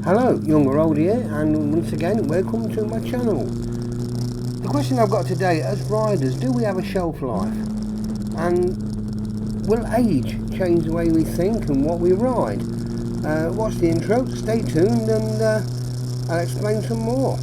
Hello, young or old here, and once again, welcome to my channel. The question I've got today, as riders, do we have a shelf life? And will age change the way we think and what we ride? Watch the intro, stay tuned, and I'll explain some more.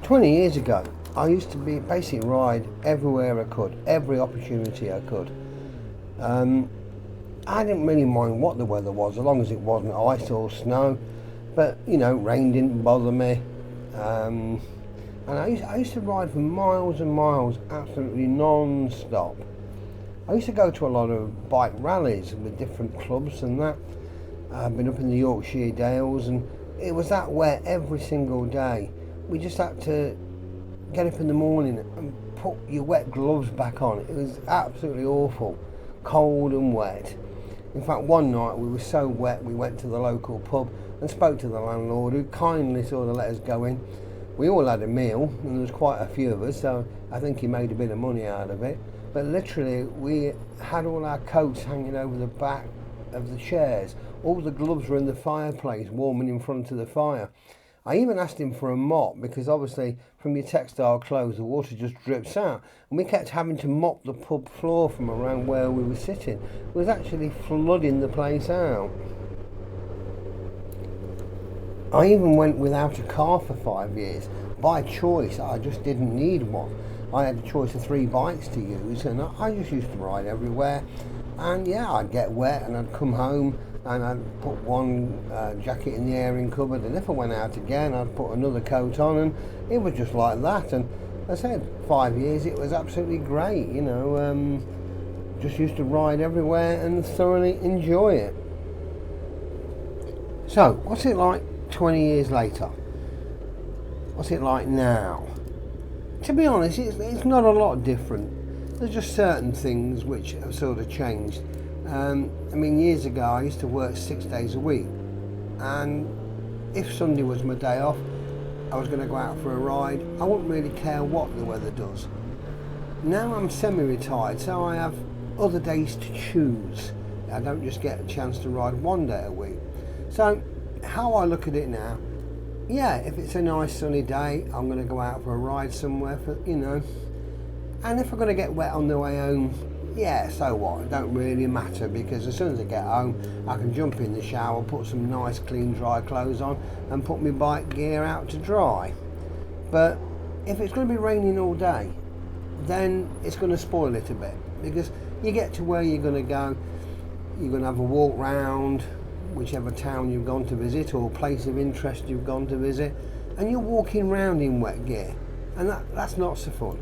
"20 years ago, I used to be basically ride everywhere I could, every opportunity I could. I didn't really mind what the weather was, as long as it wasn't ice or snow. But rain didn't bother me. And I used to ride for miles and miles, absolutely non-stop. I used to go to a lot of bike rallies with different clubs and that. I've been up in the Yorkshire Dales, and it was that wet every single day. We just had to get up in the morning and put your wet gloves back on. It was absolutely awful, cold and wet. In fact, one night we were so wet we went to the local pub and spoke to the landlord, who kindly sort of let us go in. We all had a meal, and there was quite a few of us, so I think he made a bit of money out of it. But literally, we had all our coats hanging over the back of the chairs. All the gloves were in the fireplace, warming in front of the fire. I even asked him for a mop, because obviously from your textile clothes the water just drips out, and we kept having to mop the pub floor from around where we were sitting. It was actually flooding the place out. I even went without a car for 5 years. By choice, I just didn't need one. I had a choice of 3 bikes to use, and I just used to ride everywhere. And yeah, I'd get wet and I'd come home and I'd put one jacket in the airing cupboard, and if I went out again I'd put another coat on, and it was just like that. And I said, 5 years, it was absolutely great, just used to ride everywhere and thoroughly enjoy it. So, what's it like 20 years later? What's it like now? To be honest, it's not a lot different. There's just certain things which have sort of changed. Years ago I used to work 6 days a week, and if Sunday was my day off, I was going to go out for a ride. I wouldn't really care what the weather does. Now I'm semi-retired, so I have other days to choose. I don't just get a chance to ride one day a week. So how I look at it now, yeah, if it's a nice sunny day, I'm going to go out for a ride somewhere and if I'm going to get wet on the way home, yeah, so what? It don't really matter, because as soon as I get home I can jump in the shower, put some nice clean dry clothes on and put my bike gear out to dry. But if it's going to be raining all day, then it's going to spoil it a bit, because you get to where you're going to go, you're going to have a walk round whichever town you've gone to visit or place of interest you've gone to visit, and you're walking around in wet gear, and that's not so fun.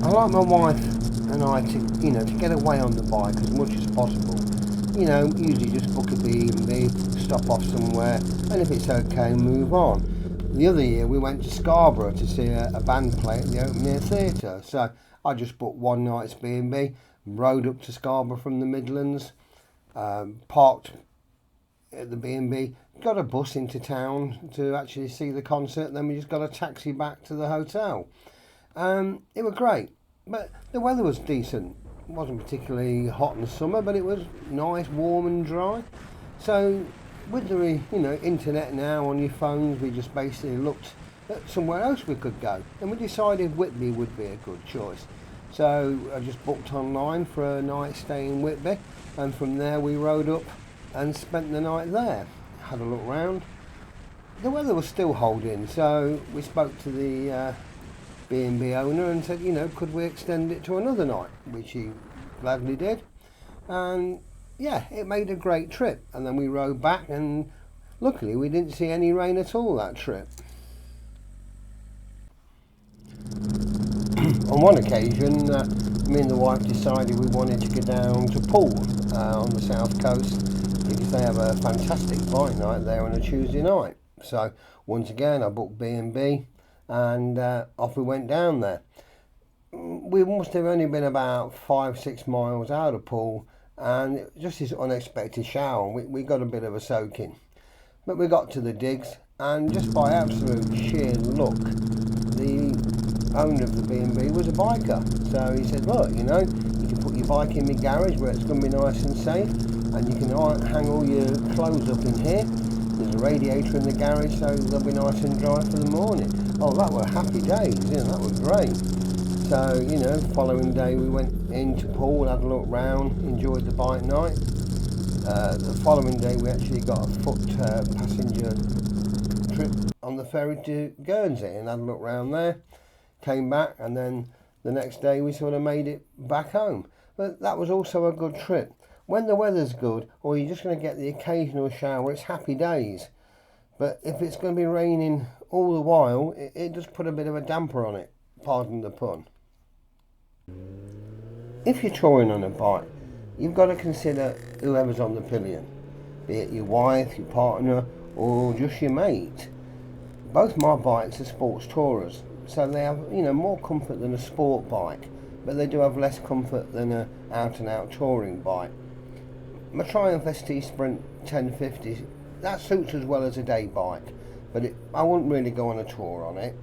I like my wife and I to get away on the bike as much as possible. Usually just book a B&B, stop off somewhere, and if it's okay, move on. The other year we went to Scarborough to see a band play at the Open Air Theatre, so I just booked one night's B&B, rode up to Scarborough from the Midlands, parked at the B&B, got a bus into town to actually see the concert, then we just got a taxi back to the hotel. It was great, but the weather was decent. It wasn't particularly hot in the summer, but it was nice, warm and dry. So with the internet now on your phones, we just basically looked at somewhere else we could go, and we decided Whitby would be a good choice. So I just booked online for a night stay in Whitby, and from there we rode up and spent the night there. Had a look round. The weather was still holding, so we spoke to the B&B owner and said, could we extend it to another night, which he gladly did. And yeah, it made a great trip. And then we rode back, and luckily we didn't see any rain at all that trip. On one occasion, me and the wife decided we wanted to go down to Poole on the south coast, because they have a fantastic bike night there on a Tuesday night. So once again I booked B&B, and off we went down there. We must have only been about 5-6 miles out of Poole, and just this unexpected shower, we got a bit of a soaking. But we got to the digs, and just by absolute sheer luck, the owner of the B&B was a biker. So he said, look, you know, you can put your bike in the garage where it's going to be nice and safe, and you can hang all your clothes up in here. There's a radiator in the garage, so they'll be nice and dry for the morning. Oh, that were happy days, you know, that was great. So, you know, following day we went into Poole, had a look round, enjoyed the bike night. The following day we actually got a foot passenger trip on the ferry to Guernsey and had a look round there. Came back, and then the next day we sort of made it back home. But that was also a good trip. When the weather's good, or you're just going to get the occasional shower, it's happy days. But if it's going to be raining all the while, it does put a bit of a damper on it, pardon the pun. If you're touring on a bike, you've got to consider whoever's on the pillion, be it your wife, your partner, or just your mate. Both my bikes are sports tourers, so they have, you know, more comfort than a sport bike, but they do have less comfort than a out-and-out touring bike. My Triumph ST Sprint 1050, that suits as well as a day bike, but I wouldn't really go on a tour on it.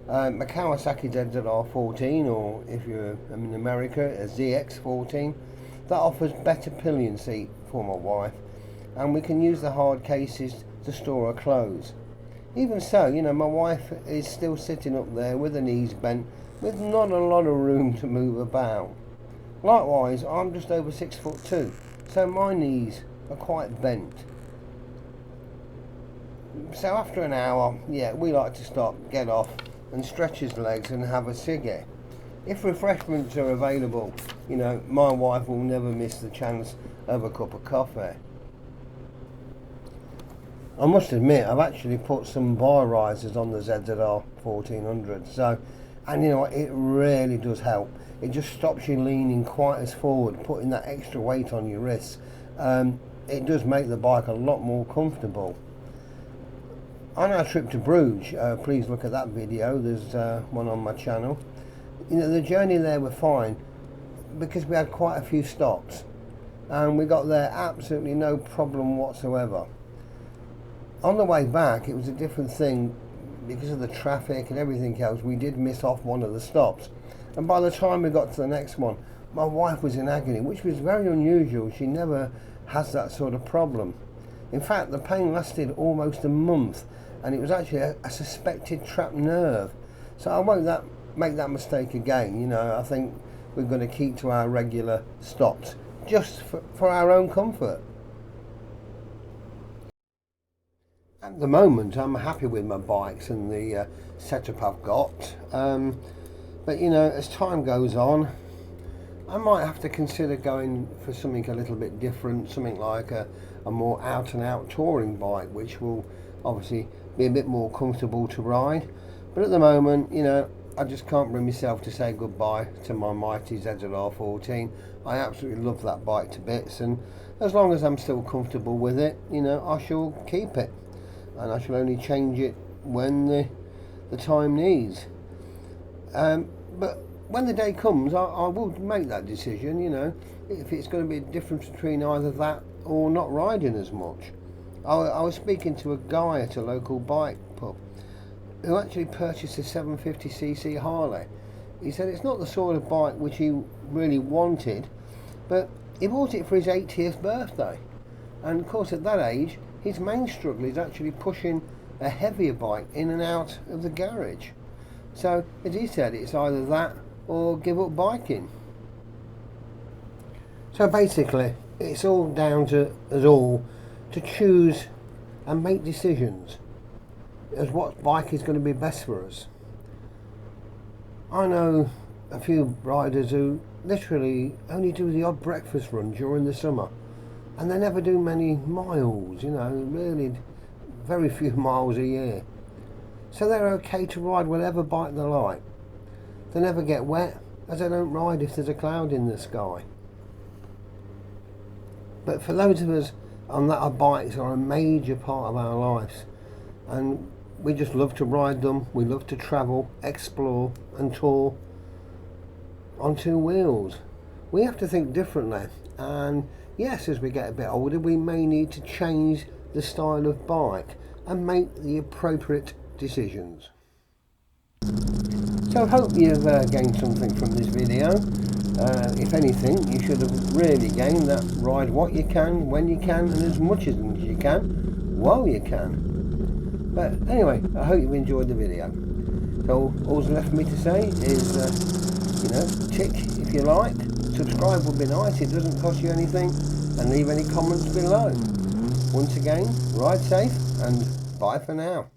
My Kawasaki ZZR14, or if you're in America, a ZX14, that offers better pillion seat for my wife, and we can use the hard cases to store her clothes. Even so, you know, my wife is still sitting up there with her knees bent, with not a lot of room to move about. Likewise, I'm just over 6'2", so my knees are quite bent. So after an hour, yeah, we like to stop, get off, and stretch his legs and have a ciggy. If refreshments are available, you know, my wife will never miss the chance of a cup of coffee. I must admit, I've actually put some bar risers on the ZZR 1400, so, and you know, it really does help. It just stops you leaning quite as forward, putting that extra weight on your wrists. It does make the bike a lot more comfortable. On our trip to Bruges, please look at that video, there's one on my channel. You know, the journey there was fine because we had quite a few stops, and we got there absolutely no problem whatsoever. On the way back, it was a different thing because of the traffic and everything else. We did miss off one of the stops, and by the time we got to the next one, my wife was in agony, which was very unusual. She never has that sort of problem. In fact, the pain lasted almost a month, and it was actually a suspected trapped nerve. So I won't make that mistake again. You know, I think we're going to keep to our regular stops just for our own comfort. At the moment, I'm happy with my bikes and the setup I've got. But you know, as time goes on, I might have to consider going for something a little bit different, something like a more out-and-out touring bike, which will obviously be a bit more comfortable to ride. But at the moment, you know, I just can't bring myself to say goodbye to my mighty ZZR14. I absolutely love that bike to bits, and as long as I'm still comfortable with it, you know, I shall keep it, and I shall only change it when the time needs. But when the day comes, I will make that decision, you know, if it's going to be a difference between either that or not riding as much. I was speaking to a guy at a local bike pub who actually purchased a 750cc Harley. He said it's not the sort of bike which he really wanted, but he bought it for his 80th birthday. And of course at that age, his main struggle is actually pushing a heavier bike in and out of the garage. So as he said, it's either that or give up biking. So basically, it's all down to us all to choose and make decisions as what bike is going to be best for us. I know a few riders who literally only do the odd breakfast run during the summer, and they never do many miles, you know, really very few miles a year. So they're okay to ride whatever bike they like. They never get wet, as they don't ride if there's a cloud in the sky. But for those of us on that, our bikes are a major part of our lives, and we just love to ride them. We love to travel, explore and tour on two wheels. We have to think differently And yes, as we get a bit older, we may need to change the style of bike and make the appropriate decisions. So I hope you've gained something from this video. If anything, you should have really gained that ride what you can, when you can, and as much as you can, while you can. But anyway, I hope you enjoyed the video. So all's left for me to say is, tick if you like, subscribe would be nice, it doesn't cost you anything, and leave any comments below. Once again, ride safe and bye for now.